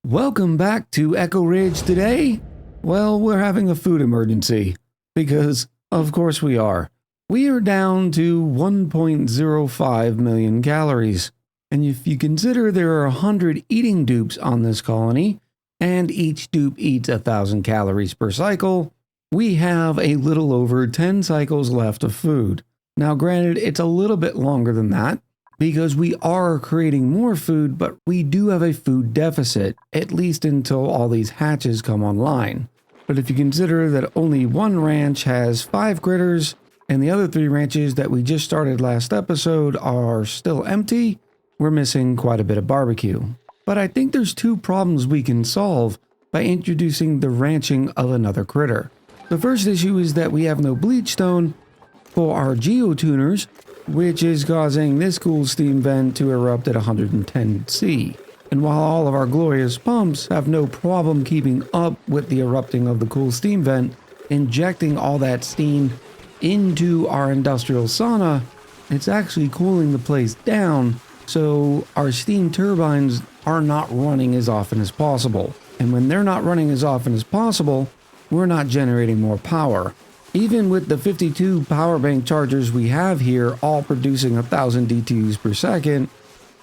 Welcome back to Echo Ridge today. Well, we're having a food emergency because, of course, we are. We are down to 1.05 million calories. And if you consider there are 100 eating dupes on this colony, and each dupe eats 1,000 calories per cycle, we have a little over 10 cycles left of food. Now, granted, it's a little bit longer than that, because we are creating more food, but we do have a food deficit, at least until all these hatches come online. But if you consider that only one ranch has 5 critters, and the other 3 ranches that we just started last episode are still empty, we're missing quite a bit of barbecue. But I think there's 2 problems we can solve by introducing the ranching of another critter. The first issue is that we have no bleachstone for our geotuners, which is causing this cool steam vent to erupt at 110°C. And while all of our glorious pumps have no problem keeping up with the erupting of the cool steam vent, injecting all that steam into our industrial sauna, it's actually cooling the place down, so our steam turbines are not running as often as possible. And when they're not running as often as possible, we're not generating more power. Even with the 52 power bank chargers we have here, all producing 1,000 DTUs per second,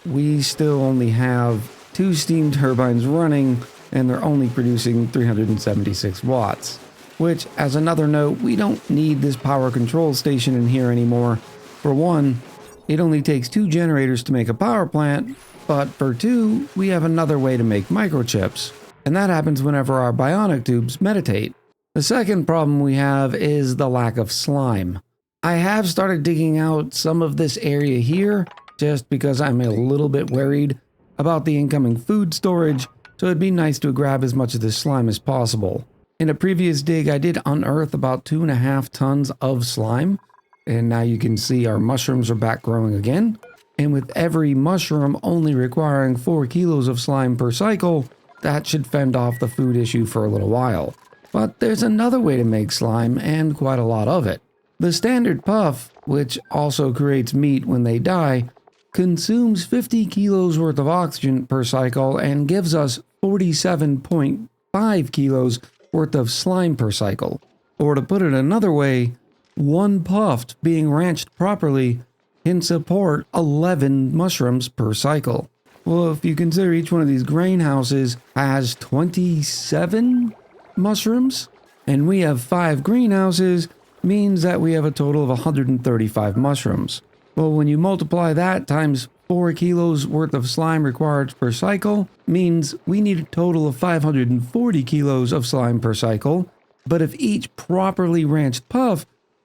we still only have 2 steam turbines running, and they're only producing 376 watts. Which, as another note, we don't need this power control station in here anymore. For one, it only takes 2 generators to make a power plant, but for 2, we have another way to make microchips. And that happens whenever our bionic tubes meditate. The second problem we have is the lack of slime. I have started digging out some of this area here just because I'm a little bit worried about the incoming food storage, so it'd be nice to grab as much of this slime as possible. In a previous dig, I did unearth about 2.5 tons of slime, and now you can see our mushrooms are back growing again. And with every mushroom only requiring 4 kilos of slime per cycle, that should fend off the food issue for a little while. But there's another way to make slime, and quite a lot of it. The standard puff, which also creates meat when they die, consumes 50 kilos worth of oxygen per cycle and gives us 47.5 kilos worth of slime per cycle. Or to put it another way, one puft being ranched properly can support 11 mushrooms per cycle. Well, if you consider each one of these greenhouses has 27 mushrooms, and we have 5 greenhouses, means that we have a total of 135 mushrooms. Well, when you multiply that times 4 kilos worth of slime required per cycle, means we need a total of 540 kilos of slime per cycle. But if each properly ranched puff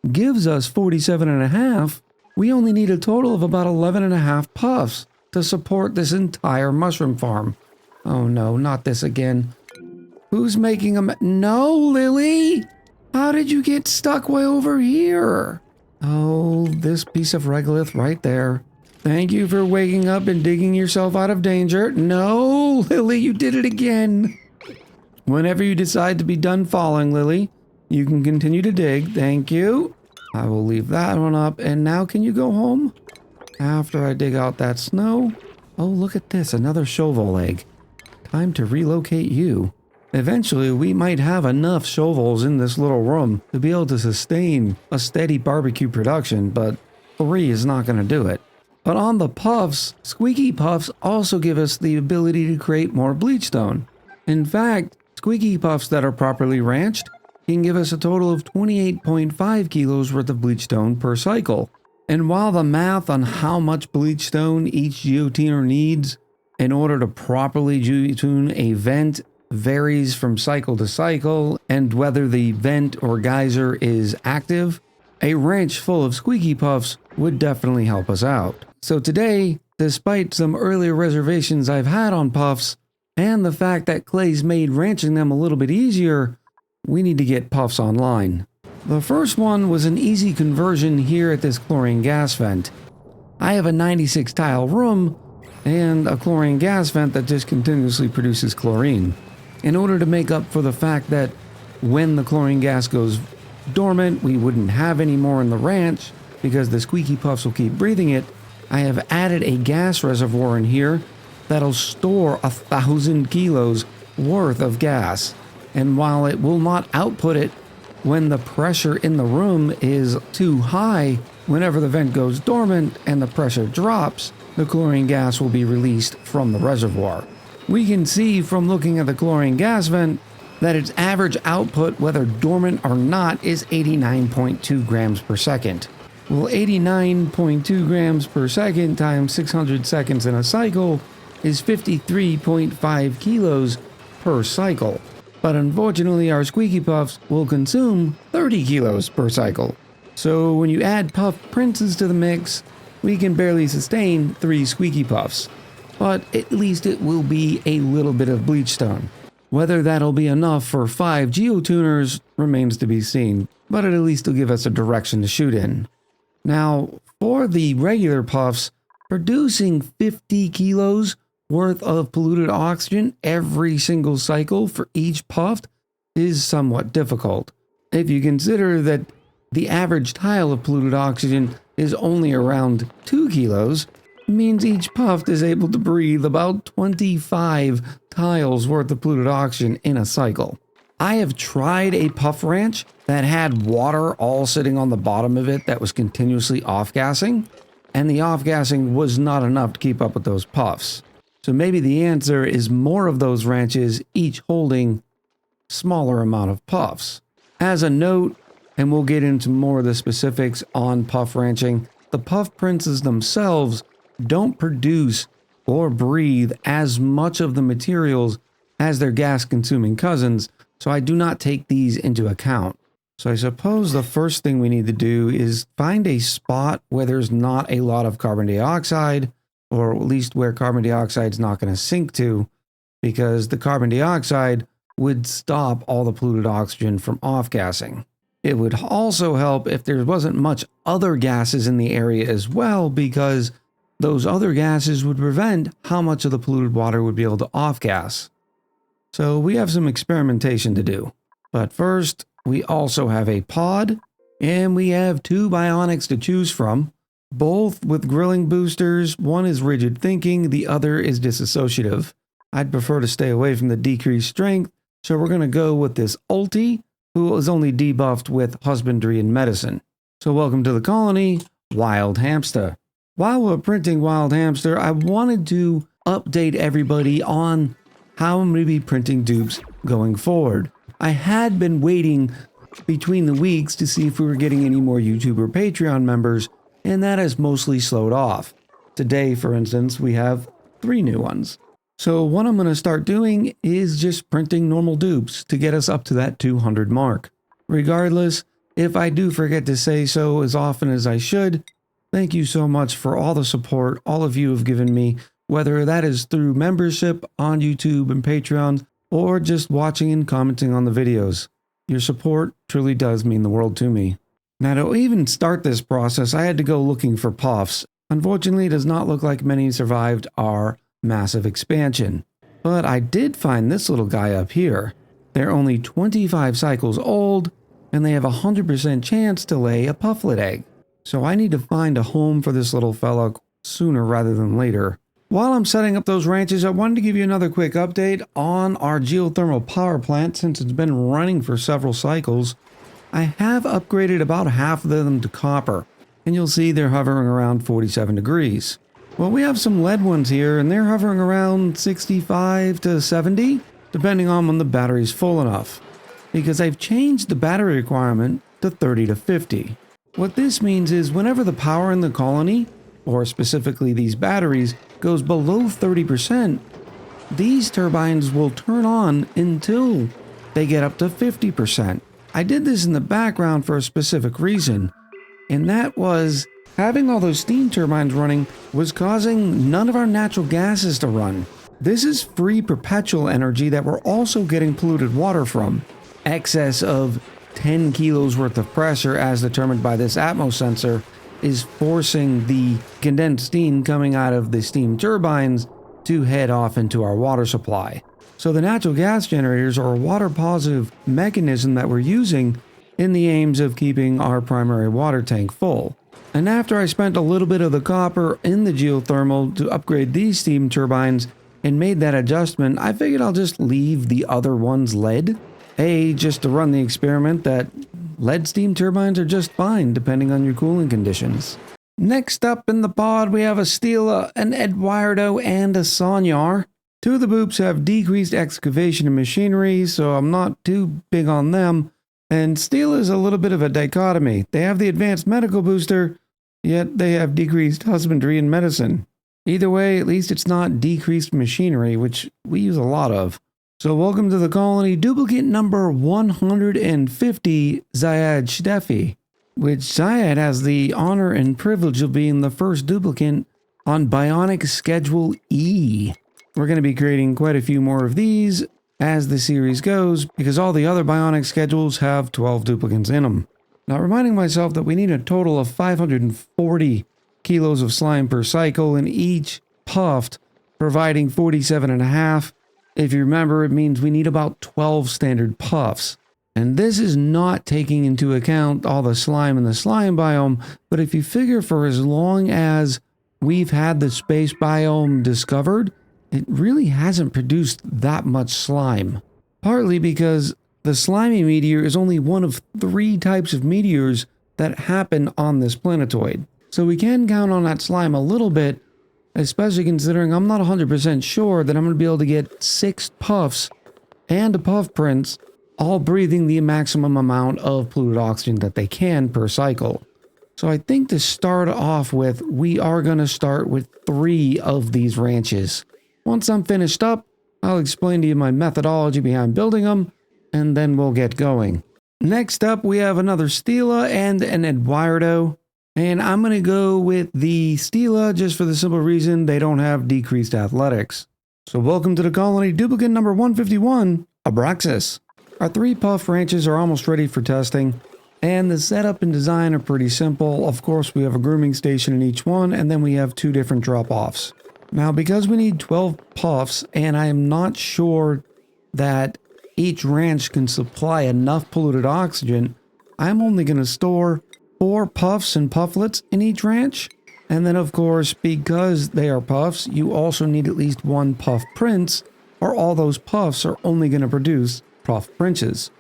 gives us 47.5, we only need a total of about 11.5 puffs to support this entire mushroom farm. Oh no, not this again. Who's making them? No, Lily! How did you get stuck way over here? Oh, this piece of regolith right there. Thank you for waking up and digging yourself out of danger. No, Lily, you did it again. Whenever you decide to be done falling, Lily, you can continue to dig. Thank you. I will leave that one up. And now can you go home? After I dig out that snow. Oh, look at this, another shovel egg. Time to relocate you. Eventually, we might have enough shovels in this little room to be able to sustain a steady barbecue production, but 3 is not going to do it. But on the puffs, squeaky puffs also give us the ability to create more bleachstone. In fact, squeaky puffs that are properly ranched can give us a total of 28.5 kilos worth of bleachstone per cycle. And while the math on how much bleachstone each geotuner needs in order to properly geotune a vent varies from cycle to cycle, and whether the vent or geyser is active, a ranch full of squeaky puffs would definitely help us out. So today, despite some earlier reservations I've had on puffs, and the fact that Clay's made ranching them a little bit easier, we need to get puffs online. The first one was an easy conversion here at this chlorine gas vent. I have a 96 tile room and a chlorine gas vent that just continuously produces chlorine. In order to make up for the fact that when the chlorine gas goes dormant, we wouldn't have any more in the ranch because the squeaky puffs will keep breathing it, I have added a gas reservoir in here that'll store 1,000 kilos worth of gas. And while it will not output it when the pressure in the room is too high, whenever the vent goes dormant and the pressure drops, the chlorine gas will be released from the reservoir. We can see from looking at the chlorine gas vent that its average output, whether dormant or not, is 89.2 grams per second. Well, 89.2 grams per second times 600 seconds in a cycle is 53.5 kilos per cycle. But unfortunately, our squeaky puffs will consume 30 kilos per cycle. So when you add puff princes to the mix, we can barely sustain 3 squeaky puffs. But at least it will be a little bit of bleachstone. Whether that'll be enough for 5 geotuners remains to be seen, but at least it'll give us a direction to shoot in. Now, for the regular puffs, producing 50 kilos worth of polluted oxygen every single cycle for each puff is somewhat difficult. If you consider that the average tile of polluted oxygen is only around 2 kilos, it means each puff is able to breathe about 25 tiles worth of polluted oxygen in a cycle. I have tried a puff ranch that had water all sitting on the bottom of it that was continuously off-gassing, and the off-gassing was not enough to keep up with those puffs. So maybe the answer is more of those ranches, each holding smaller amount of puffs. As a note, and we'll get into more of the specifics on puff ranching, the puff princes themselves don't produce or breathe as much of the materials as their gas-consuming cousins, so I do not take these into account. So I suppose the first thing we need to do is find a spot where there's not a lot of carbon dioxide, or at least where carbon dioxide is not going to sink to, because the carbon dioxide would stop all the polluted oxygen from off-gassing. It would also help if there wasn't much other gases in the area as well, because those other gases would prevent how much of the polluted water would be able to off-gas. So we have some experimentation to do. But first, we also have a pod, and we have 2 bionics to choose from, both with grilling boosters. One is rigid thinking, the other is disassociative. I'd prefer to stay away from the decreased strength, so we're going to go with this ulti, who is only debuffed with husbandry and medicine. So welcome to the colony, Wild Hamster. While we're printing Wild Hamster, I wanted to update everybody on how I'm going to be printing dupes going forward. I had been waiting between the weeks to see if we were getting any more YouTube or Patreon members, and that has mostly slowed off. Today, for instance, we have 3 new ones. So what I'm going to start doing is just printing normal dupes to get us up to that 200 mark. Regardless, if I do forget to say so as often as I should, thank you so much for all the support all of you have given me, whether that is through membership on YouTube and Patreon, or just watching and commenting on the videos. Your support truly does mean the world to me. Now, to even start this process, I had to go looking for puffs. Unfortunately, it does not look like many survived our massive expansion. But I did find this little guy up here. They're only 25 cycles old, and they have a 100% chance to lay a pufflet egg. So I need to find a home for this little fella sooner rather than later. While I'm setting up those ranches, I wanted to give you another quick update on our geothermal power plant. Since it's been running for several cycles, I have upgraded about half of them to copper, and you'll see they're hovering around 47 degrees. Well, we have some lead ones here, and they're hovering around 65 to 70, depending on when the battery's full enough, because I've changed the battery requirement to 30 to 50. What this means is whenever the power in the colony, or specifically these batteries, goes below 30%, these turbines will turn on until they get up to 50%. I did this in the background for a specific reason, and that was having all those steam turbines running was causing none of our natural gases to run. This is free perpetual energy that we're also getting polluted water from. Excess of 10 kilos worth of pressure, as determined by this Atmos sensor, is forcing the condensed steam coming out of the steam turbines to head off into our water supply. So the natural gas generators are a water positive mechanism that we're using in the aims of keeping our primary water tank full. And after I spent a little bit of the copper in the geothermal to upgrade these steam turbines and made that adjustment, I figured I'll just leave the other ones lead. Just to run the experiment that lead steam turbines are just fine depending on your cooling conditions. Next up in the pod, we have a Stela, an Eduardo, and a Sonyar. Two of the Boops have decreased excavation and machinery, so I'm not too big on them. And Stela is a little bit of a dichotomy. They have the advanced medical booster, yet they have decreased husbandry and medicine. Either way, at least it's not decreased machinery, which we use a lot of. So welcome to the colony, duplicate number 150, Zayad Shdefi, which Zayad has the honor and privilege of being the first duplicate on Bionic Schedule E. We're going to be creating quite a few more of these as the series goes, because all the other Bionic schedules have 12 duplicates in them. Now, reminding myself that we need a total of 540 kilos of slime per cycle in each Puft, providing 47.5. If you remember, it means we need about 12 standard puffs. And this is not taking into account all the slime in the slime biome, but if you figure for as long as we've had the space biome discovered, it really hasn't produced that much slime. Partly because the slimy meteor is only one of 3 types of meteors that happen on this planetoid. So we can count on that slime a little bit, especially considering I'm not 100% sure that I'm going to be able to get 6 puffs and a puff prince all breathing the maximum amount of polluted oxygen that they can per cycle. So I think to start off with, we are going to start with 3 of these ranches. Once I'm finished up, I'll explain to you my methodology behind building them, and then we'll get going. Next up, we have another Stela and an Eduardo. And I'm going to go with the Stela just for the simple reason they don't have decreased athletics. So welcome to the colony, duplicate number 151, Abraxas. Our 3 puff ranches are almost ready for testing, and the setup and design are pretty simple. Of course, we have a grooming station in each one, and then we have 2 different drop-offs. Now, because we need 12 puffs, and I am not sure that each ranch can supply enough polluted oxygen, I'm only going to store 4 puffs and pufflets in each ranch. And then, of course, because they are puffs, you also need at least 1 puff prince, or all those puffs are only going to produce puff princes.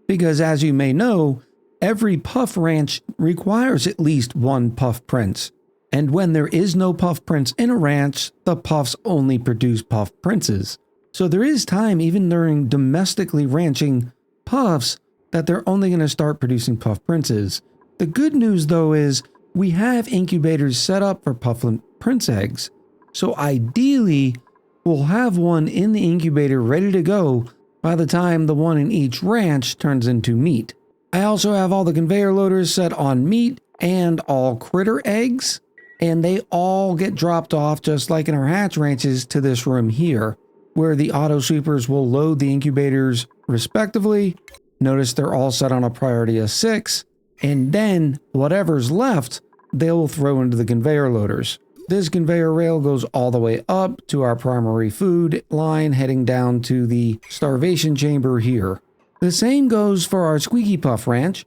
Because as you may know, every puff ranch requires at least 1 puff prince. And when there is no puff prince in a ranch, the puffs only produce puff princes. So there is time, even during domestically ranching puffs, that they're only going to start producing puff princes. The good news, though, is we have incubators set up for pufflet prince eggs. So ideally, we'll have one in the incubator ready to go by the time the one in each ranch turns into meat. I also have all the conveyor loaders set on meat and all critter eggs, and they all get dropped off just like in our hatch ranches to this room here, where the auto sweepers will load the incubators respectively. Notice they're all set on a priority of 6. And then whatever's left, they'll throw into the conveyor loaders. This conveyor rail goes all the way up to our primary food line, heading down to the starvation chamber here. The same goes for our Squeaky Puff Ranch.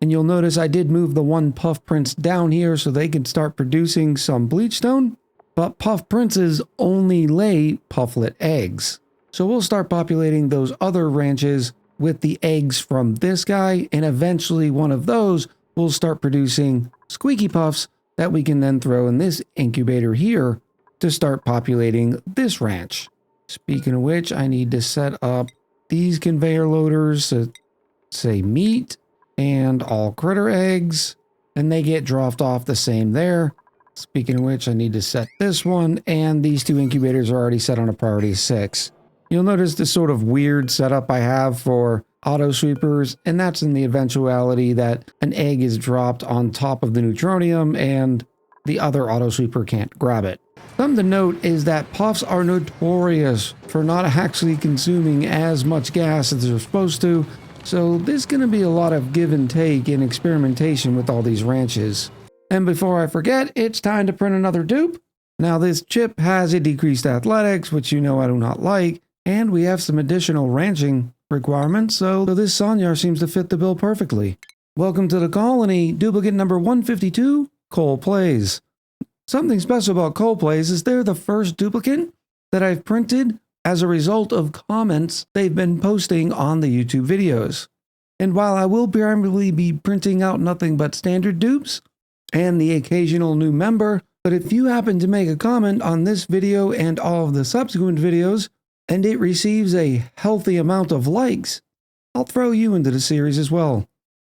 And you'll notice I did move the 1 puff prince down here so they can start producing some bleachstone. But puff princes only lay pufflet eggs. So we'll start populating those other ranches with the eggs from this guy, and eventually one of those will start producing squeaky puffs that we can then throw in this incubator here to start populating this ranch. Speaking of which, I need to set up these conveyor loaders to say meat and all critter eggs, and they get dropped off the same there. Speaking of which, I need to set this one, and these 2 incubators are already set on a priority 6. You'll notice the sort of weird setup I have for auto sweepers, and that's in the eventuality that an egg is dropped on top of the neutronium and the other auto sweeper can't grab it. Something to note is that puffs are notorious for not actually consuming as much gas as they're supposed to, so there's going to be a lot of give and take and experimentation with all these ranches. And before I forget, it's time to print another dupe. Now this chip has a decreased athletics, which you know I do not like, and we have some additional ranching requirements, so this Sonyar seems to fit the bill perfectly. Welcome to the colony, duplicate number 152, Cole Plays. Something special about Cole Plays is they're the first duplicate that I've printed as a result of comments they've been posting on the YouTube videos. And while I will primarily be printing out nothing but standard dupes and the occasional new member, but if you happen to make a comment on this video and all of the subsequent videos, and it receives a healthy amount of likes, I'll throw you into the series as well.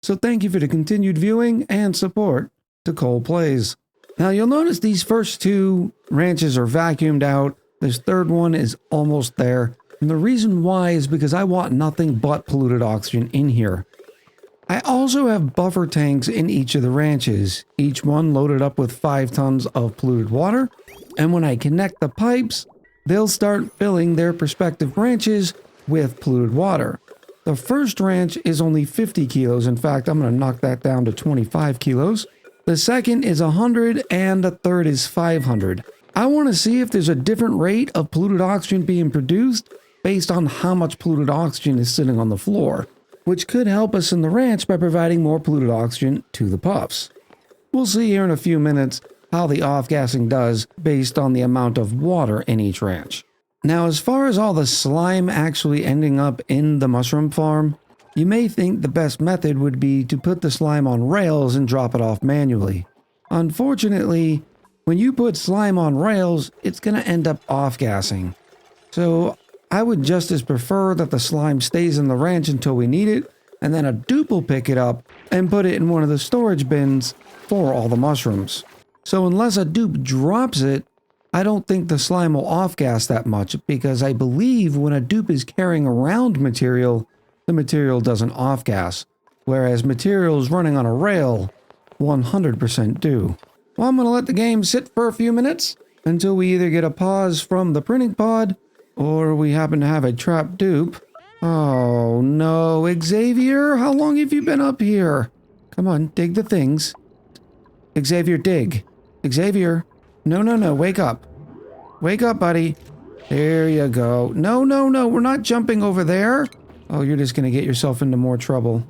So thank you for the continued viewing and support to Cole Plays. Now you'll notice these first two ranches are vacuumed out. This third one is almost there. And the reason why is because I want nothing but polluted oxygen in here. I also have buffer tanks in each of the ranches, each one loaded up with 5 tons of polluted water. And when I connect the pipes, they'll start filling their respective ranches with polluted water. The first ranch is only 50 kilos. In fact, I'm going to knock that down to 25 kilos. The second is 100 and the third is 500. I want to see if there's a different rate of polluted oxygen being produced based on how much polluted oxygen is sitting on the floor, which could help us in the ranch by providing more polluted oxygen to the puffs. We'll see here in a few minutes how the off-gassing does based on the amount of water in each ranch. Now, as far as all the slime actually ending up in the mushroom farm, you may think the best method would be to put the slime on rails and drop it off manually. Unfortunately, when you put slime on rails, it's going to end up off-gassing. So I would just as prefer that the slime stays in the ranch until we need it, and then a dupe will pick it up and put it in one of the storage bins for all the mushrooms. So unless a dupe drops it, I don't think the slime will off-gas that much, because I believe when a dupe is carrying around material, the material doesn't off-gas, whereas materials running on a rail 100% do. Well, I'm going to let the game sit for a few minutes until we either get a pause from the printing pod or we happen to have a trapped dupe. Oh no, Xavier, how long have you been up here? Come on, dig the things. Xavier, dig. Xavier, no, wake up. Wake up, buddy. There you go. No, we're not jumping over there. Oh, you're just going to get yourself into more trouble.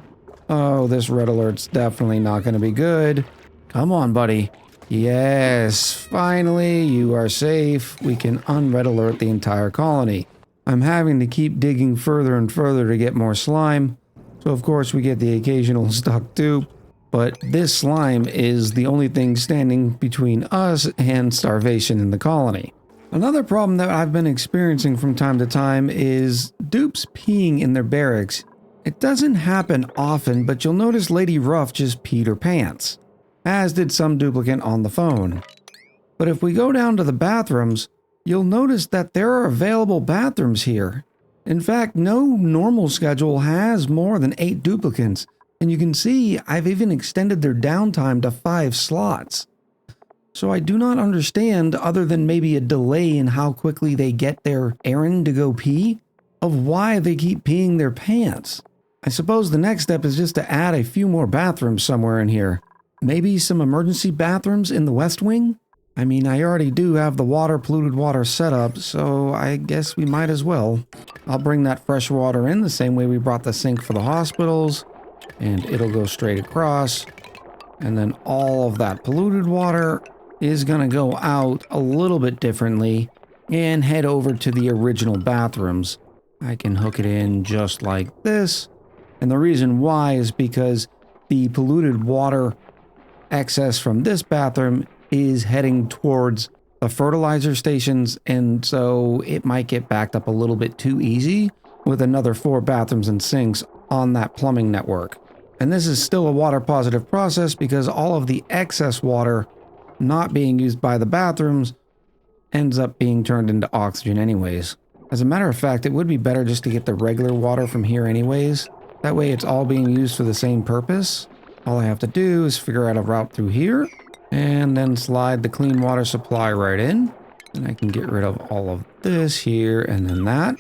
Oh, this red alert's definitely not going to be good. Come on, buddy. Yes, finally, you are safe. We can unred alert the entire colony. I'm having to keep digging further and further to get more slime. So, of course, we get the occasional stuck dupe. But this slime is the only thing standing between us and starvation in the colony. Another problem that I've been experiencing from time to time is dupes peeing in their barracks. It doesn't happen often, but you'll notice Lady Ruff just peed her pants, as did some duplicate on the phone. But if we go down to the bathrooms, you'll notice that there are available bathrooms here. In fact, no normal schedule has more than 8 duplicates, and you can see I've even extended their downtime to 5 slots. So I do not understand, other than maybe a delay in how quickly they get their errand to go pee, of why they keep peeing their pants. I suppose the next step is just to add a few more bathrooms somewhere in here. Maybe some emergency bathrooms in the West Wing? I mean, I already do have the polluted water set up, so I guess we might as well. I'll bring that fresh water in the same way we brought the sink for the hospitals, and it'll go straight across. And then all of that polluted water is going to go out a little bit differently and head over to the original bathrooms. I can hook it in just like this. And the reason why is because the polluted water excess from this bathroom is heading towards the fertilizer stations, and so it might get backed up a little bit too easy with another 4 bathrooms and sinks on that plumbing network. And this is still a water positive process because all of the excess water not being used by the bathrooms ends up being turned into oxygen anyways. As a matter of fact, it would be better just to get the regular water from here anyways. That way it's all being used for the same purpose. All I have to do is figure out a route through here and then slide the clean water supply right in. And I can get rid of all of this here and then that.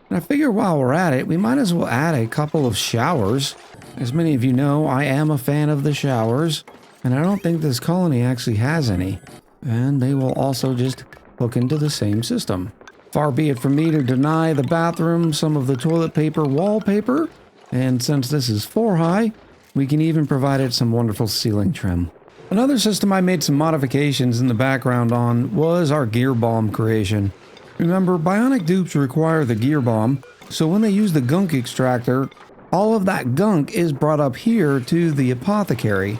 And I figure while we're at it, we might as well add a couple of showers. As many of you know, I am a fan of the showers, and I don't think this colony actually has any. And they will also just hook into the same system. Far be it from me to deny the bathroom some of the toilet paper wallpaper, and since this is 4 high, we can even provide it some wonderful ceiling trim. Another system I made some modifications in the background on was our gear bomb creation. Remember, bionic dupes require the gear bomb, so when they use the gunk extractor, all of that gunk is brought up here to the apothecary.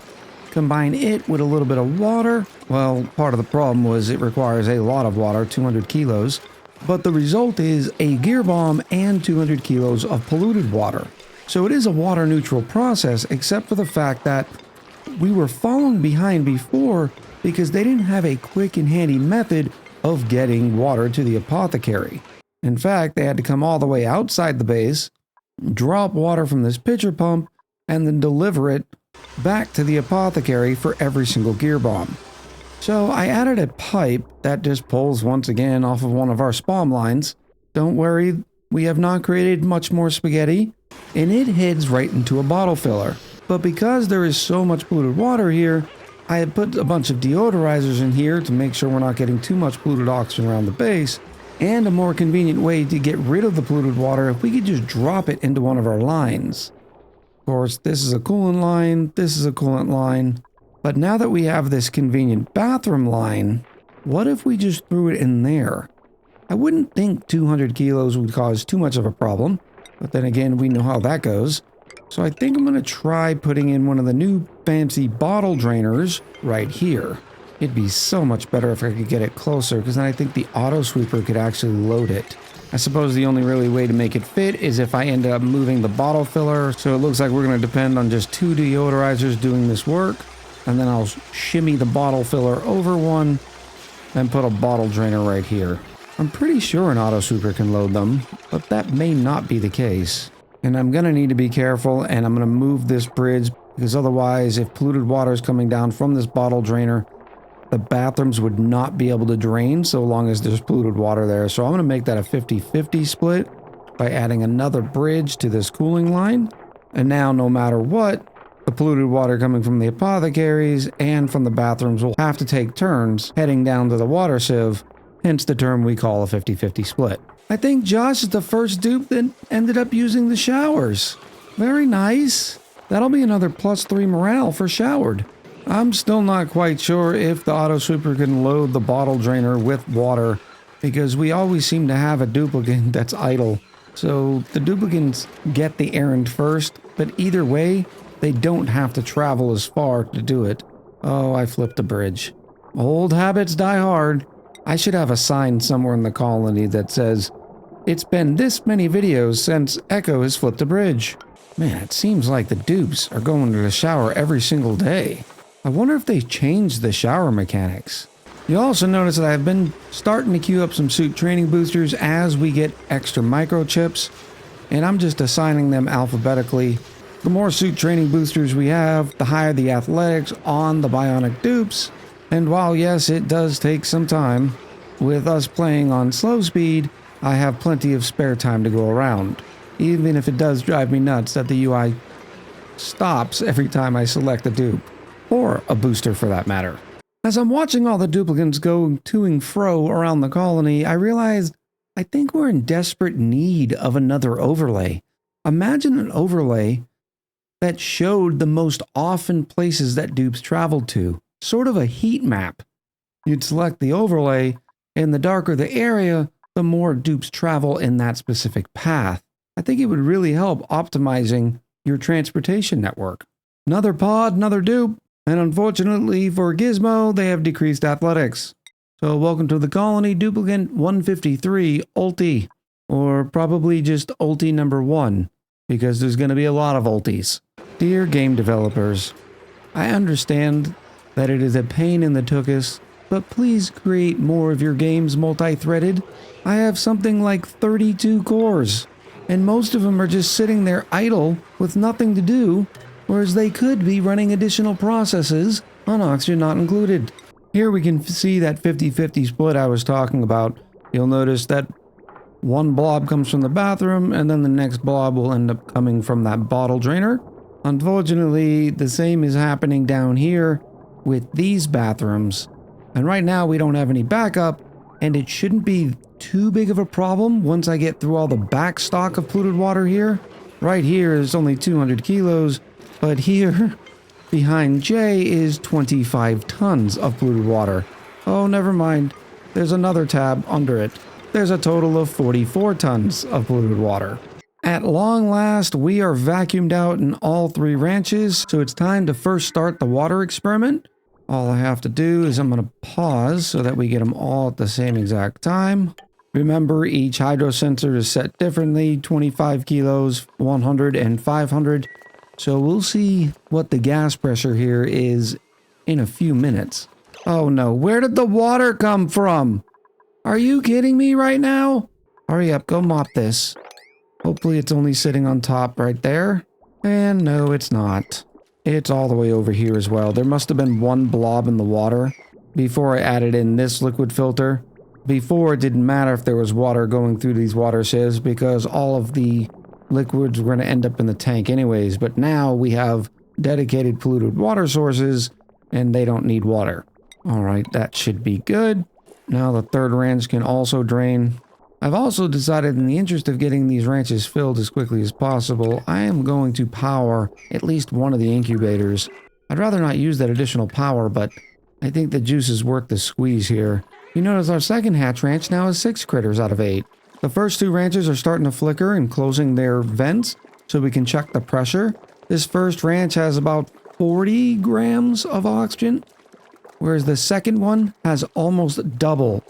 Combine it with a little bit of water. Well, part of the problem was it requires a lot of water, 200 kilos. But the result is a gear bomb and 200 kilos of polluted water. So it is a water neutral process, except for the fact that we were falling behind before because they didn't have a quick and handy method of getting water to the apothecary. In fact, they had to come all the way outside the base, drop water from this pitcher pump, and then deliver it back to the apothecary for every single gear bomb. So I added a pipe that just pulls once again off of one of our spawn lines. Don't worry, we have not created much more spaghetti, and it heads right into a bottle filler. But because there is so much polluted water here, I had put a bunch of deodorizers in here to make sure we're not getting too much polluted oxygen around the base, and a more convenient way to get rid of the polluted water if we could just drop it into one of our lines. Of course, this is a coolant line, this is a coolant line, but now that we have this convenient bathroom line, what if we just threw it in there? I wouldn't think 200 kilos would cause too much of a problem, but then again, we know how that goes. So I think I'm going to try putting in one of the new fancy bottle drainers right here. It'd be so much better if I could get it closer, because then I think the auto sweeper could actually load it. I suppose the only really way to make it fit is if I end up moving the bottle filler, so it looks like we're going to depend on just 2 deodorizers doing this work, and then I'll shimmy the bottle filler over one, and put a bottle drainer right here. I'm pretty sure an auto sweeper can load them, but that may not be the case. And I'm going to need to be careful, and I'm going to move this bridge, because otherwise, if polluted water is coming down from this bottle drainer, the bathrooms would not be able to drain so long as there's polluted water there. So I'm going to make that a 50-50 split by adding another bridge to this cooling line. And now, no matter what, the polluted water coming from the apothecaries and from the bathrooms will have to take turns heading down to the water sieve, hence the term we call a 50-50 split. I think Josh is the first dupe that ended up using the showers. Very nice. That'll be another +3 morale for showered. I'm still not quite sure if the auto sweeper can load the bottle drainer with water, because we always seem to have a duplicate that's idle. So the duplicates get the errand first, but either way, they don't have to travel as far to do it. Oh, I flipped the bridge. Old habits die hard. I should have a sign somewhere in the colony that says, "It's been this many videos since Echo has flipped a bridge." Man, it seems like the dupes are going to the shower every single day. I wonder if they changed the shower mechanics. You'll also notice that I've been starting to queue up some suit training boosters as we get extra microchips, and I'm just assigning them alphabetically. The more suit training boosters we have, the higher the athletics on the bionic dupes. And while yes, it does take some time, with us playing on slow speed, I have plenty of spare time to go around, even if it does drive me nuts that the UI stops every time I select a dupe, or a booster for that matter. As I'm watching all the duplicates go to and fro around the colony, I realized I think we're in desperate need of another overlay. Imagine an overlay that showed the most often places that dupes traveled to, sort of a heat map. You'd select the overlay, and the darker the area, the more dupes travel in that specific path. I think it would really help optimizing your transportation network. Another pod, another dupe, and unfortunately for Gizmo, they have decreased athletics. So welcome to the colony, duplicate 153 ulti, or probably just ulti number 1, because there's going to be a lot of ultis. Dear game developers, I understand that it is a pain in the tuchus, but please create more of your games multi-threaded. I have something like 32 cores, and most of them are just sitting there idle with nothing to do, whereas they could be running additional processes on oxygen not included. Here we can see that 50-50 split I was talking about. You'll notice that one blob comes from the bathroom, and then the next blob will end up coming from that bottle drainer. Unfortunately, the same is happening down here with these bathrooms. And right now we don't have any backup, and it shouldn't be too big of a problem once I get through all the back stock of polluted water here. Right here is only 200 kilos, but here Behind J is 25 tons of polluted water. Oh, never mind. There's another tab under it. There's a total of 44 tons of polluted water. At long last, we are vacuumed out in all 3 ranches, so it's time to first start the water experiment. All I have to do is I'm going to pause so that we get them all at the same exact time. Remember, each hydro sensor is set differently, 25 kilos, 100, and 500. So we'll see what the gas pressure here is in a few minutes. Oh no, where did the water come from? Are you kidding me right now? Hurry up, go mop this. Hopefully it's only sitting on top right there. And no, it's not. It's all the way over here as well. There must have been one blob in the water before I added in this liquid filter. Before, it didn't matter if there was water going through these water sieves because all of the liquids were going to end up in the tank anyways. But now we have dedicated polluted water sources and they don't need water. All right, that should be good. Now the third ranch can also drain. I've also decided, in the interest of getting these ranches filled as quickly as possible, I am going to power at least one of the incubators. I'd rather not use that additional power, but I think the juice is worth the squeeze here. You notice our second hatch ranch now has 6 critters out of 8. The first 2 ranches are starting to flicker and closing their vents so we can check the pressure. This first ranch has about 40 grams of oxygen, whereas the second one has almost double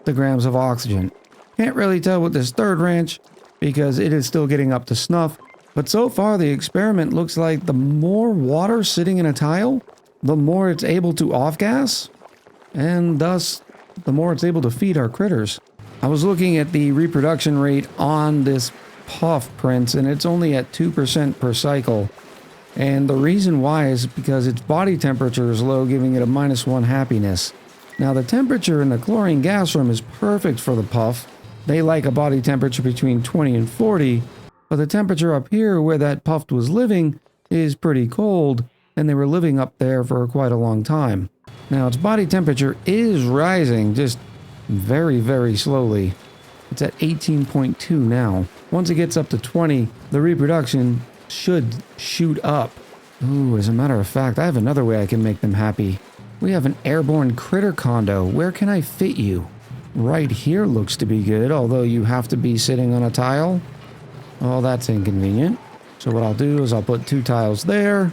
the grams of oxygen. Can't really tell with this third ranch because it is still getting up to snuff, but so far the experiment looks like the more water sitting in a tile, the more it's able to off-gas, and thus the more it's able to feed our critters. I was looking at the reproduction rate on this Puft prince, and it's only at 2% per cycle. And the reason why is because its body temperature is low, giving it a -1 happiness. Now the temperature in the chlorine gas room is perfect for the Puff. They like a body temperature between 20 and 40, but the temperature up here where that Puft was living is pretty cold, and they were living up there for quite a long time. Now its body temperature is rising, just very, very slowly. It's at 18.2 now. Once it gets up to 20, the reproduction should shoot up. Ooh, as a matter of fact, I have another way I can make them happy. We have an airborne critter condo. Where can I fit you? Right here looks to be good, although you have to be sitting on a tile. Oh, that's inconvenient. So what I'll do is I'll put 2 tiles there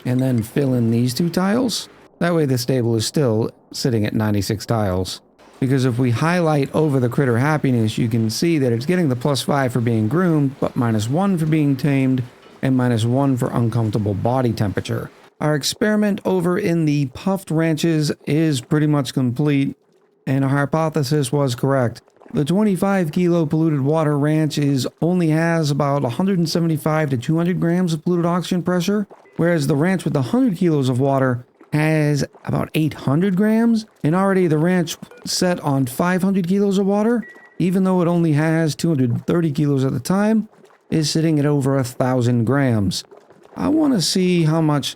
and then fill in these 2 tiles. That way the stable is still sitting at 96 tiles. Because if we highlight over the critter happiness, you can see that it's getting the +5 for being groomed, but -1 for being tamed, and -1 for uncomfortable body temperature. Our experiment over in the Puft ranches is pretty much complete, and our hypothesis was correct. The 25 kilo polluted water ranch only has about 175 to 200 grams of polluted oxygen pressure, whereas the ranch with 100 kilos of water has about 800 grams, and already the ranch set on 500 kilos of water, even though it only has 230 kilos at the time, is sitting at over 1,000 grams. I want to see how much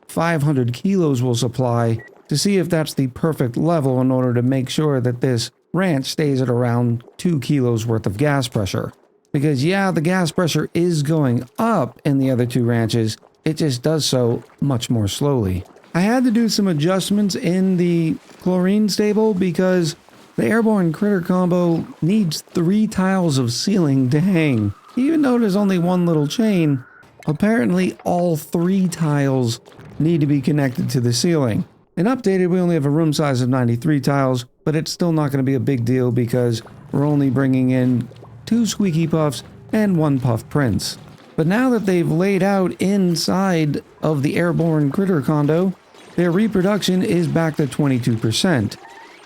500 kilos will supply to see if that's the perfect level in order to make sure that this ranch stays at around 2 kilos worth of gas pressure. Because yeah, the gas pressure is going up in the other 2 ranches, it just does so much more slowly. I had to do some adjustments in the chlorine stable because the airborne critter combo needs 3 tiles of ceiling to hang. Even though there's only 1 little chain, apparently all 3 tiles need to be connected to the ceiling. In updated, we only have a room size of 93 tiles, but it's still not going to be a big deal because we're only bringing in 2 squeaky puffs and 1 puff prince. But now that they've laid out inside of the airborne critter condo, their reproduction is back to 22%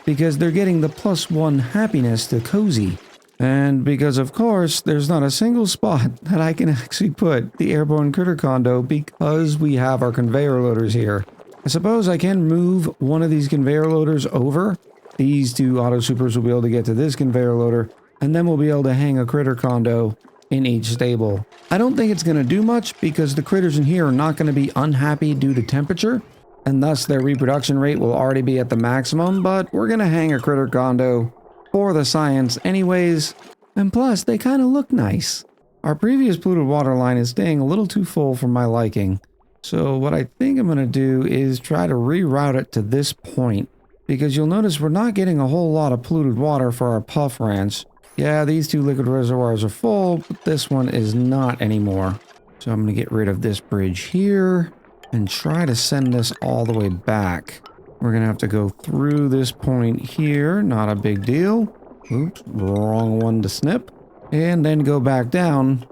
because they're getting the +1 happiness to cozy. And because, of course, there's not a single spot that I can actually put the airborne critter condo because we have our conveyor loaders here. I suppose I can move one of these conveyor loaders over. These 2 auto supers will be able to get to this conveyor loader, and then we'll be able to hang a critter condo in each stable. I don't think it's going to do much because the critters in here are not going to be unhappy due to temperature, and thus their reproduction rate will already be at the maximum, but we're going to hang a critter condo for the science anyways, and plus they kind of look nice. Our previous polluted water line is staying a little too full for my liking, So what I think I'm going to do is try to reroute it to this point, because you'll notice we're not getting a whole lot of polluted water for our Puff Ranch. Yeah, these two liquid reservoirs are full, but this one is not anymore. So I'm going to get rid of this bridge here and try to send this all the way back. We're going to have to go through this point here, not a big deal. Oops, wrong one to snip. And then go back down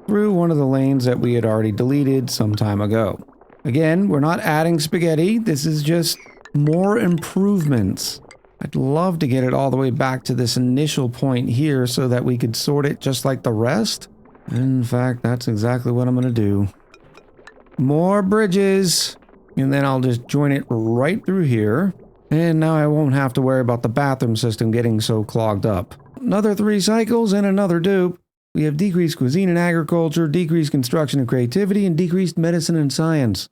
through one of the lanes that we had already deleted some time ago. Again, we're not adding spaghetti. This is just more improvements. I'd love to get it all the way back to this initial point here so that we could sort it just like the rest. In fact, that's exactly what I'm going to do. More bridges. And then I'll just join it right through here. And now I won't have to worry about the bathroom system getting so clogged up. Another 3 cycles and another dupe. We have decreased cuisine and agriculture, decreased construction and creativity, and decreased medicine and science.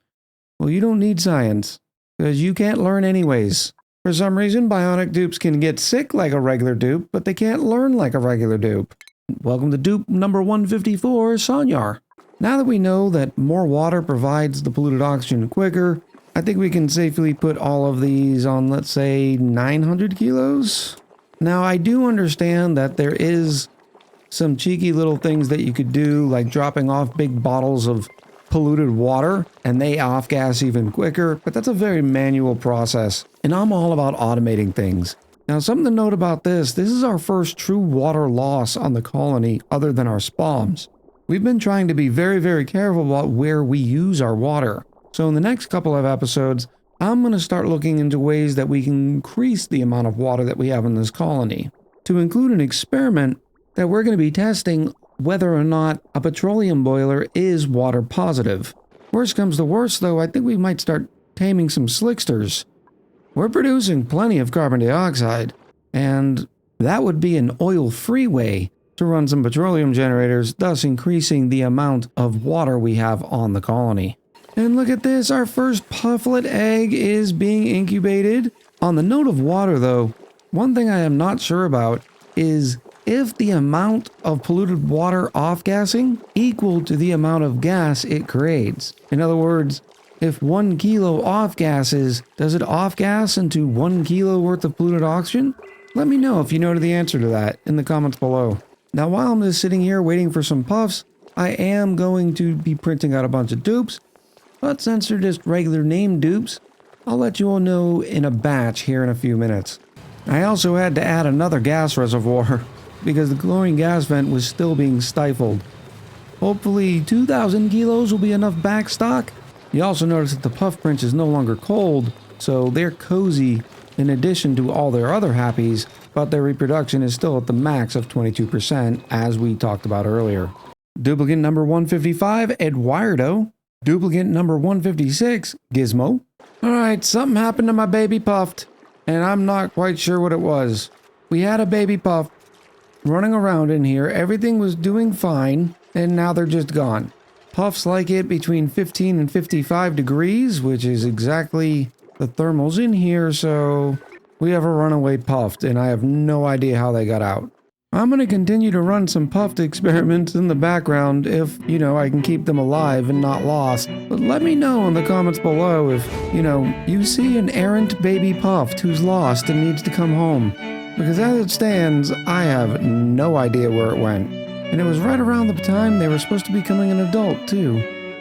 Well, you don't need science, because you can't learn anyways. For some reason, bionic dupes can get sick like a regular dupe, but they can't learn like a regular dupe. Welcome to dupe number 154, Sonyar. Now that we know that more water provides the polluted oxygen quicker, I think we can safely put all of these on, let's say, 900 kilos. Now, I do understand that there is some cheeky little things that you could do, like dropping off big bottles of polluted water, and they off-gas even quicker, but that's a very manual process, and I'm all about automating things. Now, something to note about this is our first true water loss on the colony other than our spawns. We've been trying to be very, very careful about where we use our water. So in the next couple of episodes, I'm going to start looking into ways that we can increase the amount of water that we have in this colony, to include an experiment that we're going to be testing whether or not a petroleum boiler is water positive. Worst comes to worst, though, I think we might start taming some slicksters. We're producing plenty of carbon dioxide, and that would be an oil-free way to run some petroleum generators, thus increasing the amount of water we have on the colony. And look at this, our first pufflet egg is being incubated. On the note of water, though, one thing I am not sure about is if the amount of polluted water off-gassing equal to the amount of gas it creates. In other words, if 1 kilo off-gasses, does it off-gas into 1 kilo worth of polluted oxygen? Let me know if you know the answer to that in the comments below. Now, while I'm just sitting here waiting for some puffs, I am going to be printing out a bunch of dupes, but since they're just regular name dupes, I'll let you all know in a batch here in a few minutes. I also had to add another gas reservoir because the chlorine gas vent was still being stifled. Hopefully 2,000 kilos will be enough backstock. You also notice that the puff prints is no longer cold, so they're cozy in addition to all their other happies, but their reproduction is still at the max of 22%, as we talked about earlier. Duplicate number 155, Eduardo. Duplicate number 156, Gizmo. Alright, something happened to my baby Puft, and I'm not quite sure what it was. We had a baby Puff running around in here, everything was doing fine, and now they're just gone. Puffs like it between 15 and 55 degrees, which is exactly the thermals in here, so we have a runaway Puft, and I have no idea how they got out. I'm going to continue to run some Puft experiments in the background if, I can keep them alive and not lost. But let me know in the comments below if, you see an errant baby Puft who's lost and needs to come home. Because as it stands, I have no idea where it went. And it was right around the time they were supposed to be becoming an adult, too.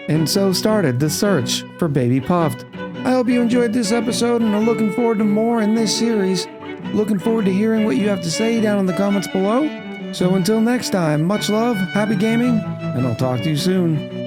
And so started the search for baby Puft. I hope you enjoyed this episode and are looking forward to more in this series. Looking forward to hearing what you have to say down in the comments below. So until next time, much love, happy gaming, and I'll talk to you soon.